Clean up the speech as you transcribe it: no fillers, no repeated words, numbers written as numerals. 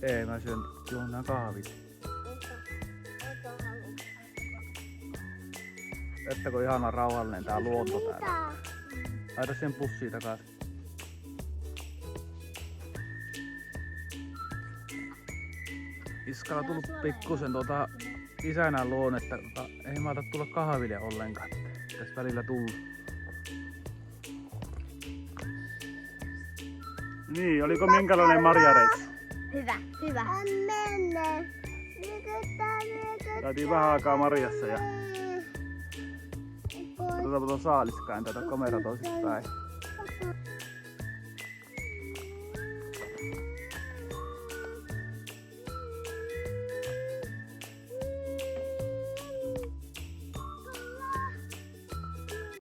Ei, mä juon nää kahvit. Että kun ihana rauhallinen tää luonto täällä. Laita sen pussiin takaisin. Iskalla tullut pikkusen isänän luon, että ei mä ota tulla kahville ollenkaan. Tässä välillä tullut. Niin, oliko minkälainen marjareissu? Hyvä, hyvä. Käytiin vähän aikaa marjassa ja katsotaan tuon saaliskaan tätä kamera toisinpäin.